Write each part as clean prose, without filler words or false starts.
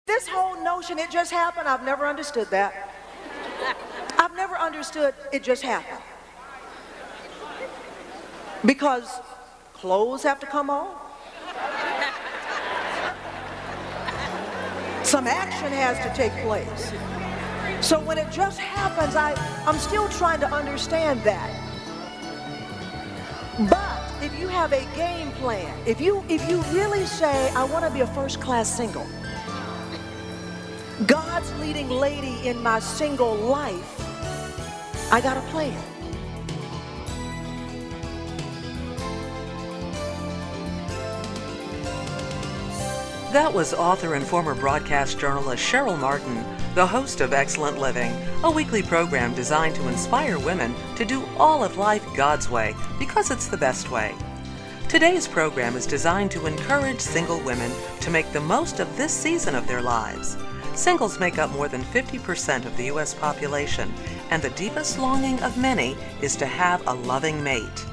This whole notion, it just happened, I've never understood that. I've never understood it just happened. Because clothes have to come on. Some action has to take place. So when it just happens, I'm still trying to understand that. But if you have a game plan, if you really say, I want to be a first-class single, God's leading lady in my single life, I got a plan. That was author and former broadcast journalist Cheryl Martin, the host of Excellent Living, a weekly program designed to inspire women to do all of life God's way because it's the best way. Today's program is designed to encourage single women to make the most of this season of their lives. Singles make up more than 50% of the U.S. population, and the deepest longing of many is to have a loving mate.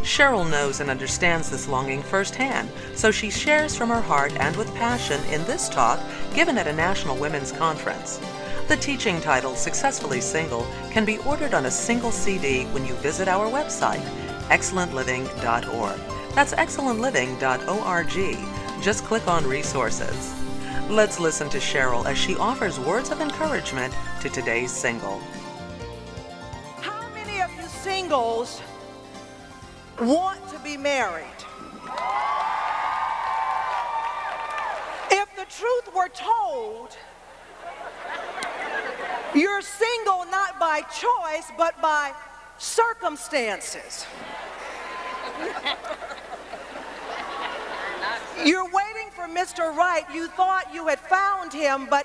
Cheryl knows and understands this longing firsthand, so she shares from her heart and with passion in this talk given at a National Women's Conference. The teaching titled Successfully Single can be ordered on a single CD when you visit our website, excellentliving.org. That's excellentliving.org. Just click on Resources. Let's listen to Cheryl as she offers words of encouragement to today's single. How many of you singles want to be married? If the truth were told, you're single not by choice, but by circumstances. You're waiting for Mr. Right. You thought you had found him, but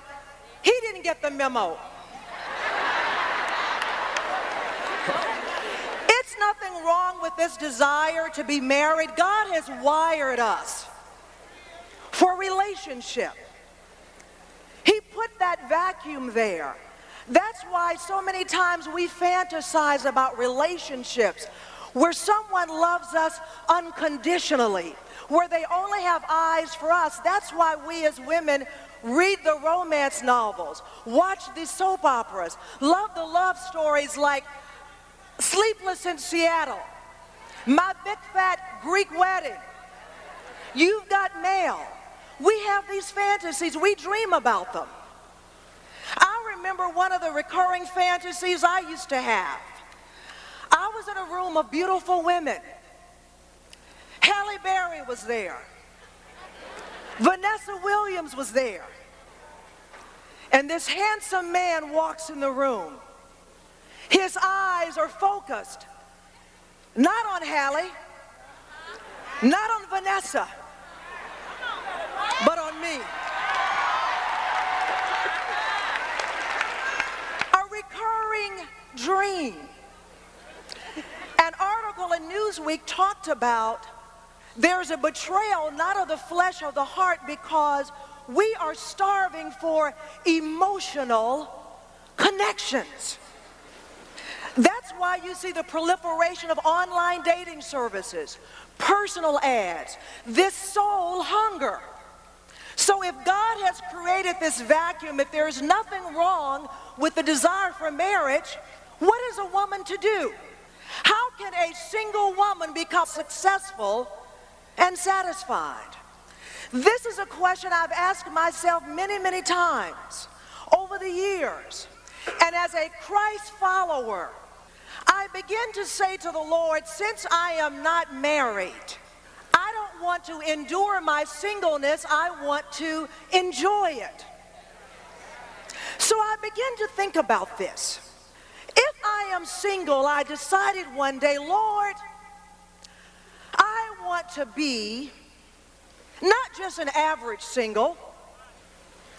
he didn't get the memo. It's nothing wrong with this desire to be married. God has wired us for relationship. He put that vacuum there. That's why so many times we fantasize about relationships where someone loves us unconditionally, where they only have eyes for us. That's why we as women read the romance novels, watch the soap operas, love the love stories like Sleepless in Seattle, My Big Fat Greek Wedding, You've Got Mail. We have these fantasies. We dream about them. I remember one of the recurring fantasies I used to have. I was in a room of beautiful women. Halle Berry was there. Vanessa Williams was there. And this handsome man walks in the room. His eyes are focused not on Halle, not on Vanessa, but on me. A recurring dream. An article in Newsweek talked about there's a betrayal not of the flesh or the heart because we are starving for emotional connections. That's why you see the proliferation of online dating services, personal ads, this soul hunger. So if God has created this vacuum, if there's nothing wrong with the desire for marriage, what is a woman to do? How can a single woman become successful and satisfied? This is a question I've asked myself many, many times over the years. And as a Christ follower, I begin to say to the Lord, since I am not married, I don't want to endure my singleness, I want to enjoy it. So I begin to think about this. If I am single, I decided one day, Lord, I want to be not just an average single.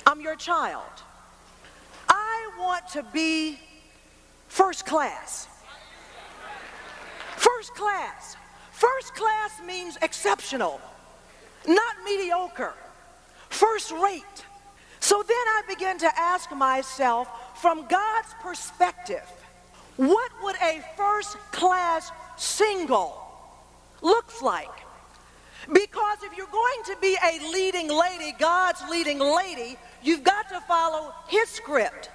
I'm your child. I want to be first class. First class. First class means exceptional, not mediocre. First rate. So then I begin to ask myself, from God's perspective, what would a first class single look like? Because if you're going to be a leading lady, God's leading lady, you've got follow his script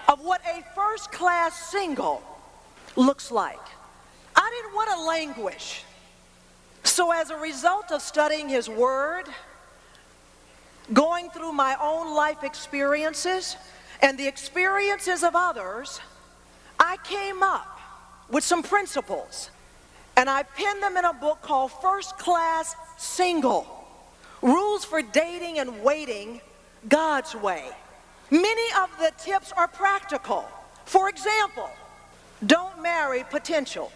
of what a first-class single looks like. I didn't want to languish. So as a result of studying his word, going through my own life experiences and the experiences of others, I came up with some principles, and I penned them in a book called First Class Single: Rules for Dating and Waiting God's Way. Many of the tips are practical. For example, don't marry potential.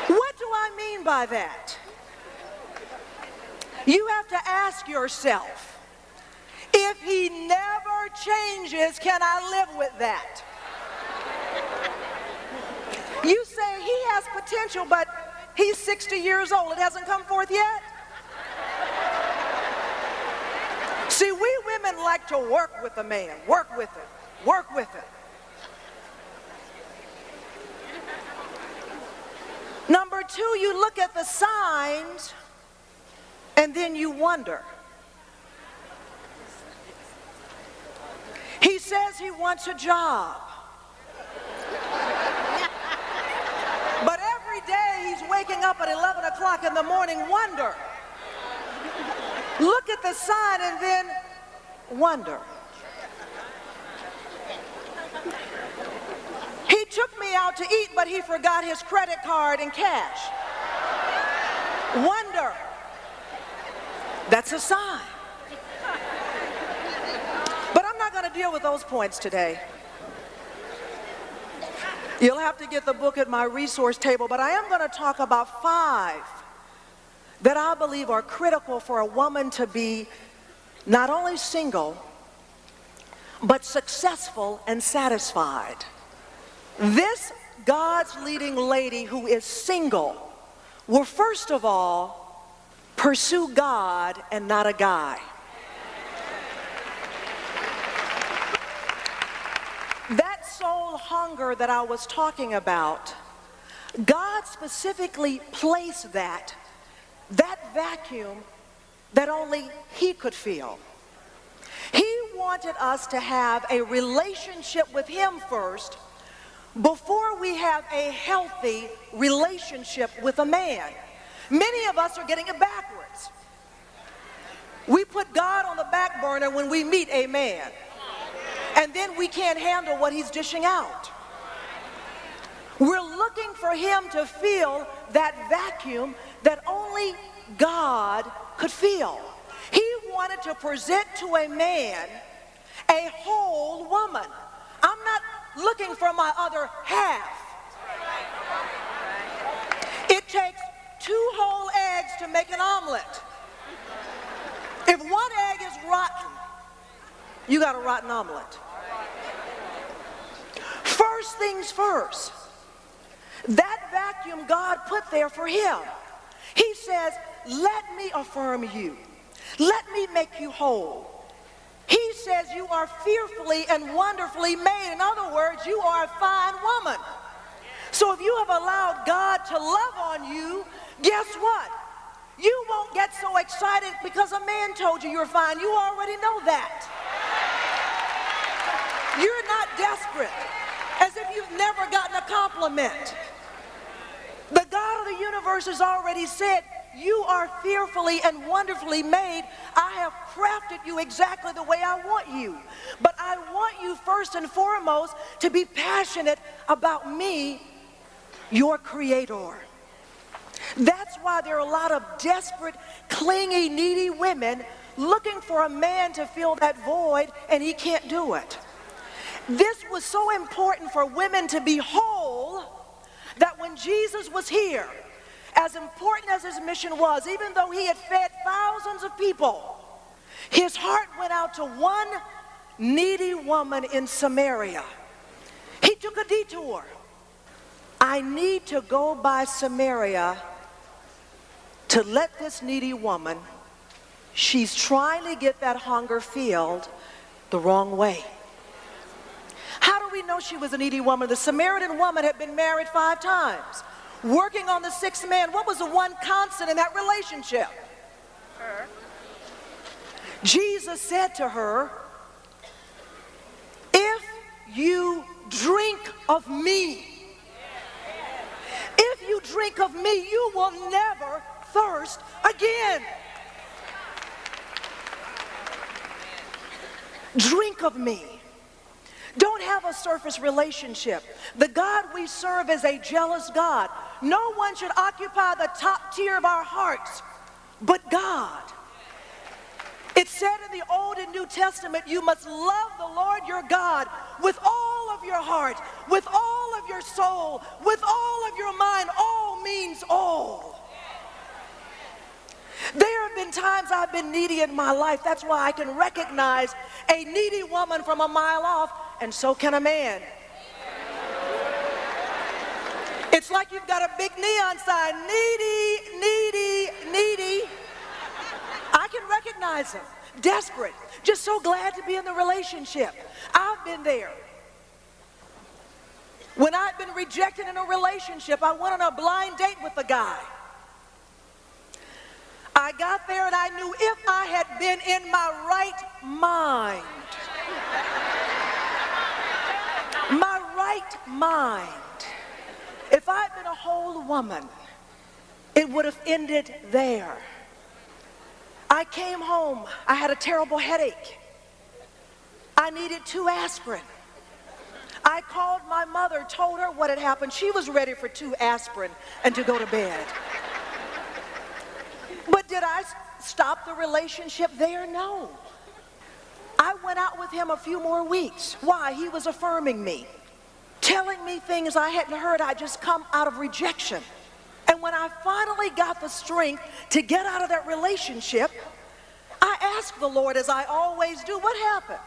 What do I mean by that? You have to ask yourself, if he never changes, can I live with that? You say he has potential, but he's 60 years old. It hasn't come forth yet? See, we women like to work with a man. Work with it. Work with it. Number two, you look at the signs and then you wonder. He says he wants a job. But every day he's waking up at 11 o'clock in the morning, wonder. Look at the sign and then wonder. He took me out to eat, but he forgot his credit card and cash. Wonder. That's a sign. But I'm not going to deal with those points today. You'll have to get the book at my resource table, but I am going to talk about 5 that I believe are critical for a woman to be not only single, but successful and satisfied. This God's leading lady who is single will first of all pursue God and not a guy. That soul hunger that I was talking about, God specifically placed that vacuum that only he could fill. He wanted us to have a relationship with him first before we have a healthy relationship with a man. Many of us are getting it backwards. We put God on the back burner when we meet a man, and then we can't handle what he's dishing out. We're looking for him to fill that vacuum that only God could fill. He wanted to present to a man a whole woman. I'm not looking for my other half. It takes 2 whole eggs to make an omelet. If one egg is rotten, you got a rotten omelet. First things first, that vacuum God put there for him. He says, let me affirm you. Let me make you whole. He says you are fearfully and wonderfully made. In other words, you are a fine woman. So if you have allowed God to love on you, guess what? You won't get so excited because a man told you you're fine. You already know that. You're not desperate, as if you've never gotten a compliment. The God of the universe has already said, you are fearfully and wonderfully made. I have crafted you exactly the way I want you. But I want you first and foremost to be passionate about me, your creator. That's why there are a lot of desperate, clingy, needy women looking for a man to fill that void, and he can't do it. This was so important for women to be whole that when Jesus was here, as important as his mission was, even though he had fed thousands of people, his heart went out to one needy woman in Samaria. He took a detour. I need to go by Samaria to let this needy woman, she's trying to get that hunger filled the wrong way. How do we know she was a needy woman? The Samaritan woman had been married 5 times, working on the 6th man. What was the one constant in that relationship? Her. Jesus said to her, if you drink of me, if you drink of me, you will never thirst again. Drink of me. Don't have a surface relationship. The God we serve is a jealous God. No one should occupy the top tier of our hearts but God. It said in the Old and New Testament, you must love the Lord your God with all of your heart, with all of your soul, with all of your mind. All means all. There have been times I've been needy in my life. That's why I can recognize a needy woman from a mile off, and so can a man. It's like you've got a big neon sign, needy, needy, needy. I can recognize them, desperate, just so glad to be in the relationship. I've been there. When I'd been rejected in a relationship, I went on a blind date with a guy. I got there and I knew if I had been in my right mind, if I'd been a whole woman, it would have ended there. I came home, I had a terrible headache. I needed 2 aspirin. I called my mother, told her what had happened. She was ready for 2 aspirin and to go to bed. But did I stop the relationship there? No. I went out with him a few more weeks. Why? He was affirming me, telling me things I hadn't heard. I'd just come out of rejection. And when I finally got the strength to get out of that relationship, I asked the Lord, as I always do, what happened?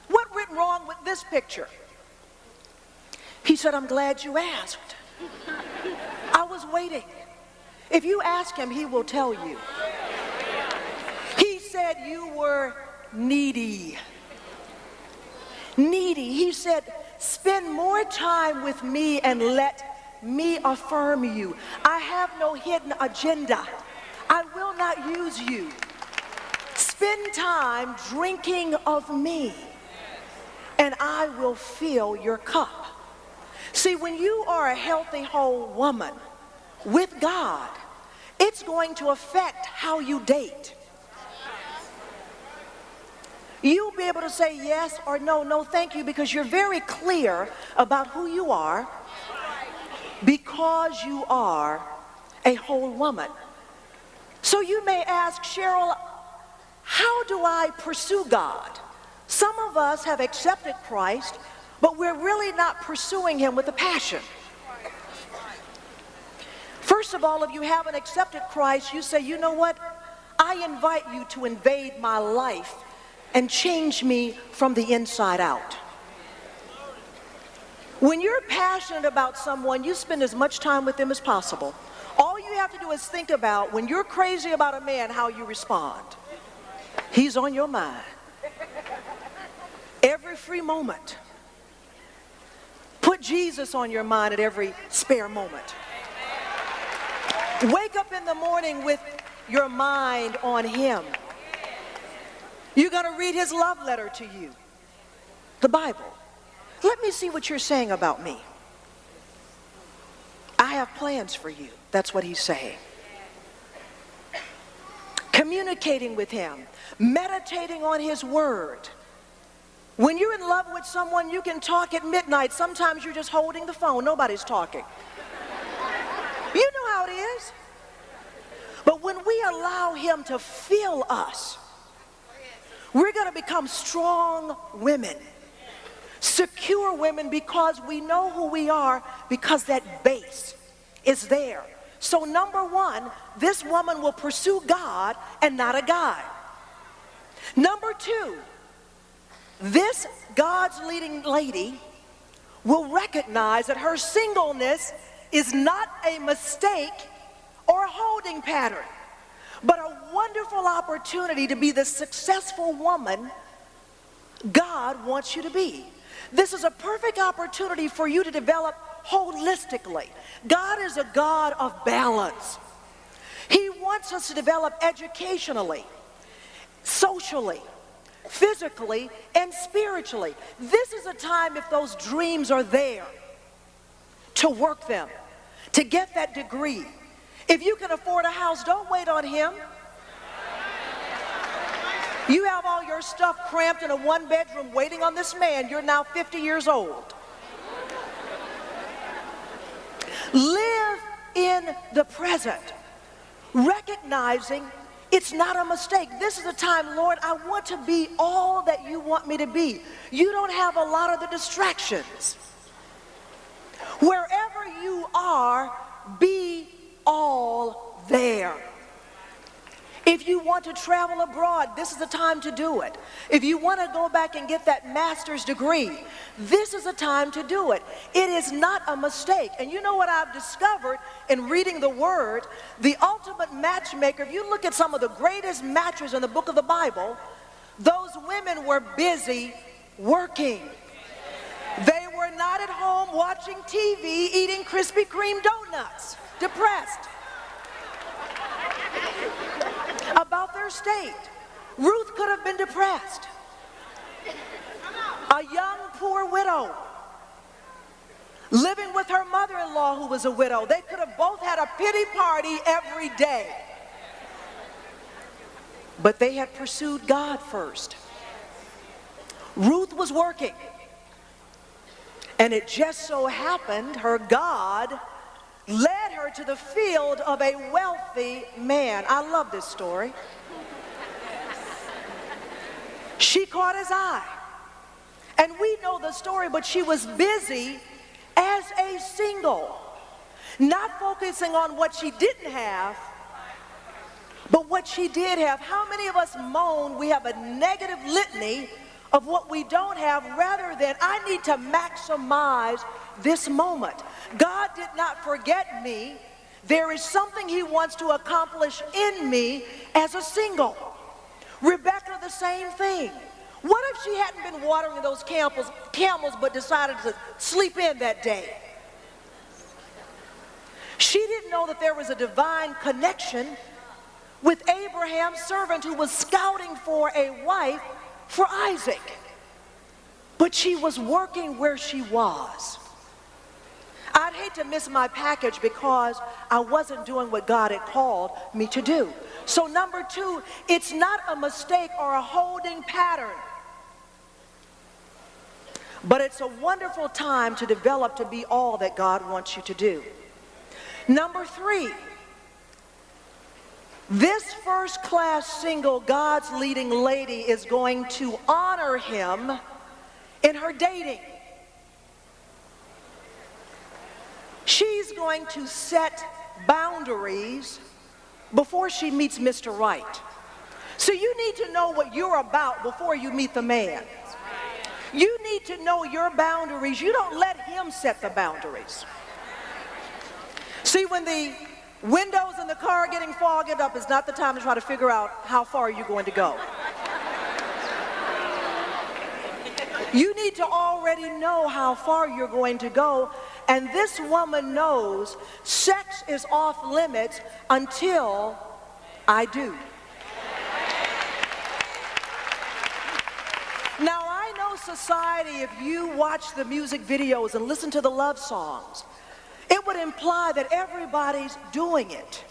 What went wrong with this picture? He said, I'm glad you asked. I was waiting. If you ask him, he will tell you. He said you were needy. Needy. He said, spend more time with me and let me affirm you. I have no hidden agenda. I will not use you. Spend time drinking of me, and I will fill your cup. See, when you are a healthy, whole woman with God, it's going to affect how you date. You'll be able to say yes or no, no thank you, because you're very clear about who you are, because you are a whole woman. So you may ask, Cheryl, how do I pursue God? Some of us have accepted Christ, but we're really not pursuing him with a passion. First of all, if you haven't accepted Christ, you say, you know what? I invite you to invade my life and change me from the inside out. When you're passionate about someone, you spend as much time with them as possible. All you have to do is think about, when you're crazy about a man, how you respond. He's on your mind. Every free moment. Put Jesus on your mind at every spare moment. Wake up in the morning with your mind on him. You're going to read his love letter to you, the Bible. Let me see what you're saying about me. I have plans for you. That's what he's saying. Communicating with him, meditating on his word. When you're in love with someone, you can talk at midnight. Sometimes you're just holding the phone. Nobody's talking. You know how it is. But when we allow him to fill us, we're going to become strong women, secure women, because we know who we are, because that base is there. So number one, this woman will pursue God and not a guy. Number two, this God's leading lady will recognize that her singleness is not a mistake or a holding pattern, but a wonderful opportunity to be the successful woman God wants you to be. This is a perfect opportunity for you to develop holistically. God is a God of balance. He wants us to develop educationally, socially, physically, and spiritually. This is a time, if those dreams are there, to work them, to get that degree. If you can afford a house, don't wait on him. You have all your stuff cramped in a one-bedroom waiting on this man. You're now 50 years old. Live in the present, recognizing it's not a mistake. This is the time, Lord, I want to be all that you want me to be. You don't have a lot of the distractions. Wherever you are, be all there. If you want to travel abroad, this is the time to do it. If you want to go back and get that master's degree, this is the time to do it. It is not a mistake. And you know what I've discovered in reading the Word? The ultimate matchmaker, if you look at some of the greatest matches in the book of the Bible, those women were busy working. They were not at home watching TV, eating Krispy Kreme donuts, depressed about their state. Ruth could have been depressed. A young, poor widow living with her mother-in-law who was a widow. They could have both had a pity party every day. But they had pursued God first. Ruth was working. And it just so happened her God led her to the field of a wealthy man. I love this story. She caught his eye. And we know the story, but she was busy as a single, not focusing on what she didn't have, but what she did have. How many of us moan we have a negative litany of what we don't have rather than I need to maximize this moment? God did not forget me. There is something he wants to accomplish in me as a single. Rebecca, the same thing. What if she hadn't been watering those camels but decided to sleep in that day? She didn't know that there was a divine connection with Abraham's servant who was scouting for a wife for Isaac. But she was working where she was. I'd hate to miss my package because I wasn't doing what God had called me to do. So number two, it's not a mistake or a holding pattern, but it's a wonderful time to develop to be all that God wants you to do. Number three, this first-class single, God's leading lady, is going to honor him in her dating. She's going to set boundaries before she meets Mr. Right. So you need to know what you're about before you meet the man. You need to know your boundaries. You don't let him set the boundaries. See, when the windows in the car are getting fogged up, is not the time to try to figure out how far you're going to go. You need to already know how far you're going to go, and this woman knows sex is off limits until I do. Now, I know society, if you watch the music videos and listen to the love songs, it would imply that everybody's doing it.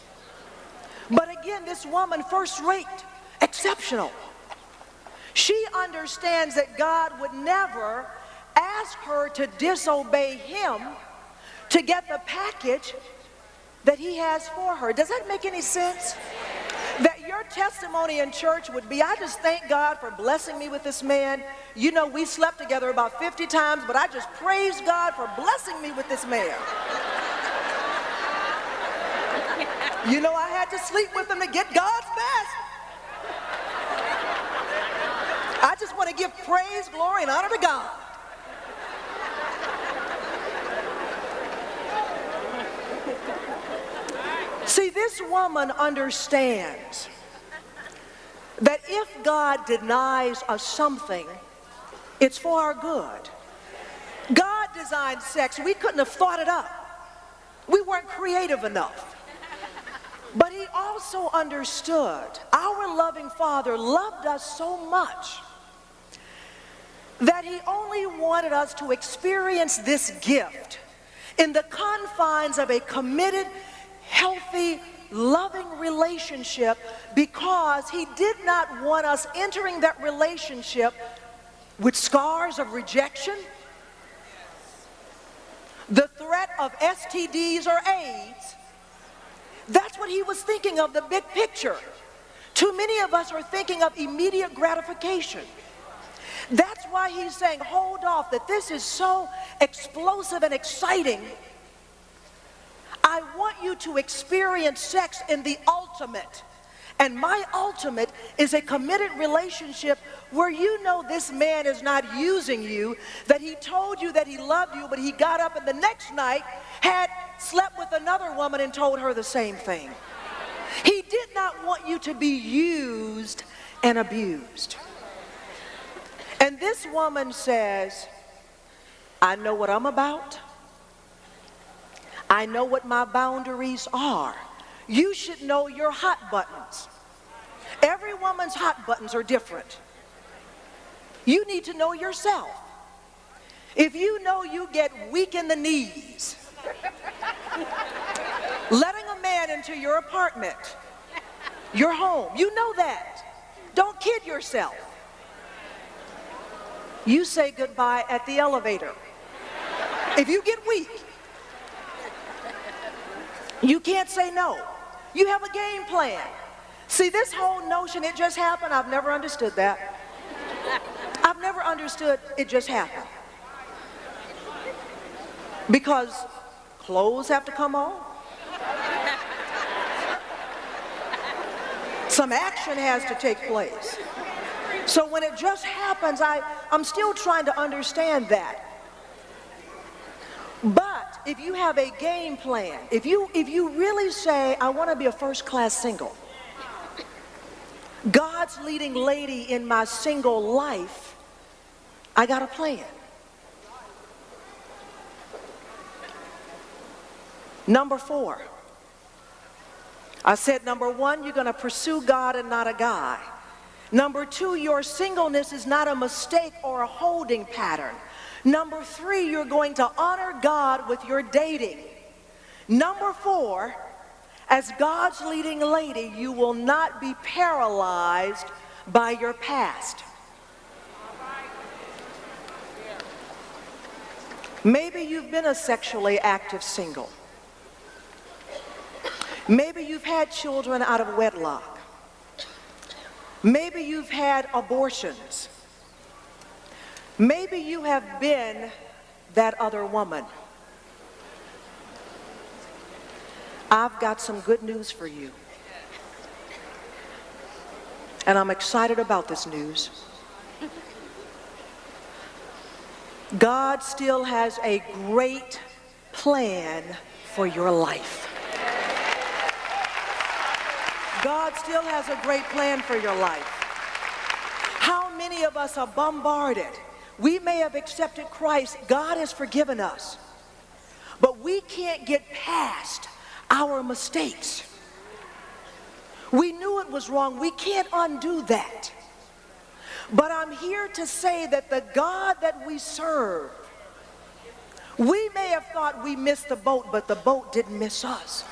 But again, this woman, first rate, exceptional. She understands that God would never ask her to disobey him to get the package that he has for her. Does that make any sense? That your testimony in church would be, I just thank God for blessing me with this man. You know, we slept together about 50 times, but I just praise God for blessing me with this man. You know, I had to sleep with him to get God's best. I just want to give praise, glory, and honor to God. See, this woman understands that if God denies us something, it's for our good. God designed sex. We couldn't have thought it up. We weren't creative enough. But he also understood our loving Father loved us so much that he only wanted us to experience this gift in the confines of a committed, healthy, loving relationship, because he did not want us entering that relationship with scars of rejection, the threat of STDs or AIDS. That's what he was thinking of, the big picture. Too many of us are thinking of immediate gratification. That's why he's saying, hold off, that this is so explosive and exciting. I want you to experience sex in the ultimate. And my ultimate is a committed relationship where you know this man is not using you, that he told you that he loved you, but he got up and the next night had slept with another woman and told her the same thing. He did not want you to be used and abused. And this woman says, I know what I'm about. I know what my boundaries are. You should know your hot buttons. Every woman's hot buttons are different. You need to know yourself. If you know you get weak in the knees, letting a man into your apartment, your home, you know that. Don't kid yourself. You say goodbye at the elevator. If you get weak, you can't say no. You have a game plan. See, this whole notion, it just happened, I've never understood that. I've never understood it just happened. Because clothes have to come on. Some action has to take place. So when it just happens, I'm still trying to understand that. But if you have a game plan, if you really say, I want to be a first-class single, God's leading lady in my single life, I got a plan. Number 4. I said number 1, you're going to pursue God and not a guy. Number 2, your singleness is not a mistake or a holding pattern. Number 3, you're going to honor God with your dating. Number 4, as God's leading lady, you will not be paralyzed by your past. Maybe you've been a sexually active single. Maybe you've had children out of wedlock. Maybe you've had abortions. Maybe you have been that other woman. I've got some good news for you. And I'm excited about this news. God still has a great plan for your life. God still has a great plan for your life. How many of us are bombarded? We may have accepted Christ. God has forgiven us. But we can't get past our mistakes. We knew it was wrong. We can't undo that. But I'm here to say that the God that we serve, we may have thought we missed the boat, but the boat didn't miss us.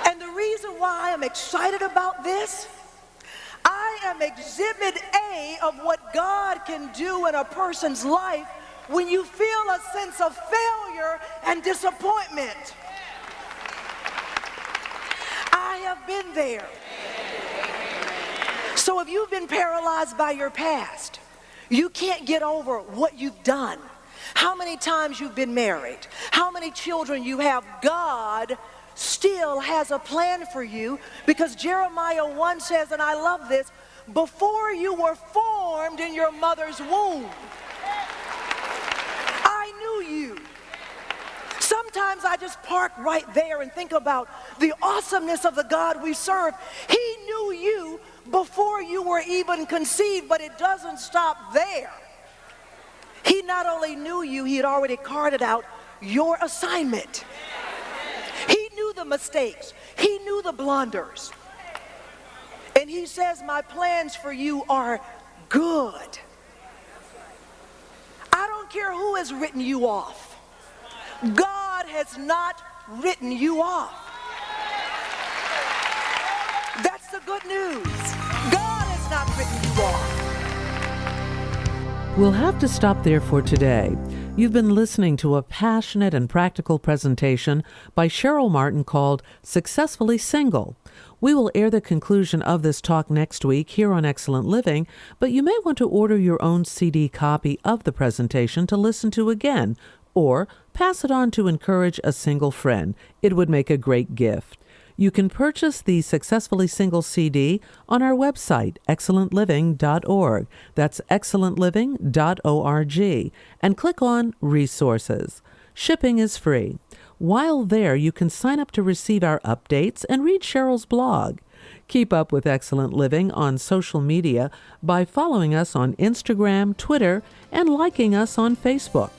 And the reason why I'm excited about this, I am exhibit A of what God can do in a person's life when you feel a sense of failure and disappointment. I have been there. So if you've been paralyzed by your past, you can't get over what you've done, how many times you've been married, how many children you have, God still has a plan for you, because Jeremiah 1 says, and I love this, before you were formed in your mother's womb, I knew you. Sometimes I just park right there and think about the awesomeness of the God we serve. He knew you before you were even conceived, but it doesn't stop there. He not only knew you, he had already carted out your assignment. He knew the mistakes. He knew the blunders. And he says, my plans for you are good. I don't care who has written you off. God has not written you off. That's the good news. God has not written you off. We'll have to stop there for today. You've been listening to a passionate and practical presentation by Cheryl Martin called Successfully Single. We will air the conclusion of this talk next week here on Excellent Living, but you may want to order your own CD copy of the presentation to listen to again, or pass it on to encourage a single friend. It would make a great gift. You can purchase the Successfully Single CD on our website, excellentliving.org. That's excellentliving.org. And click on Resources. Shipping is free. While there, you can sign up to receive our updates and read Cheryl's blog. Keep up with Excellent Living on social media by following us on Instagram, Twitter, and liking us on Facebook.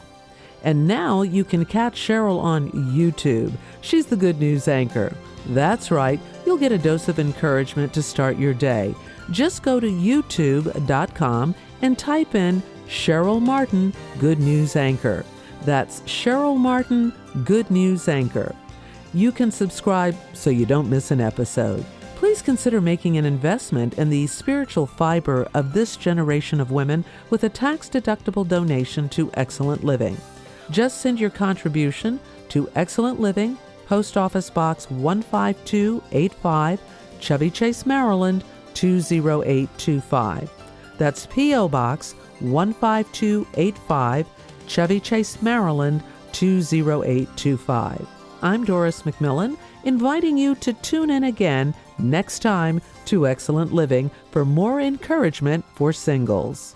And now you can catch Cheryl on YouTube. She's the Good News Anchor. That's right, you'll get a dose of encouragement to start your day. Just go to youtube.com and type in Cheryl Martin, Good News Anchor. That's Cheryl Martin, Good News Anchor. You can subscribe so you don't miss an episode. Please consider making an investment in the spiritual fiber of this generation of women with a tax-deductible donation to Excellent Living. Just send your contribution to Excellent Living, Post Office Box 15285, Chevy Chase, Maryland 20825. That's P.O. Box 15285, Chevy Chase, Maryland 20825. I'm Doris McMillan, inviting you to tune in again next time to Excellent Living for more encouragement for singles.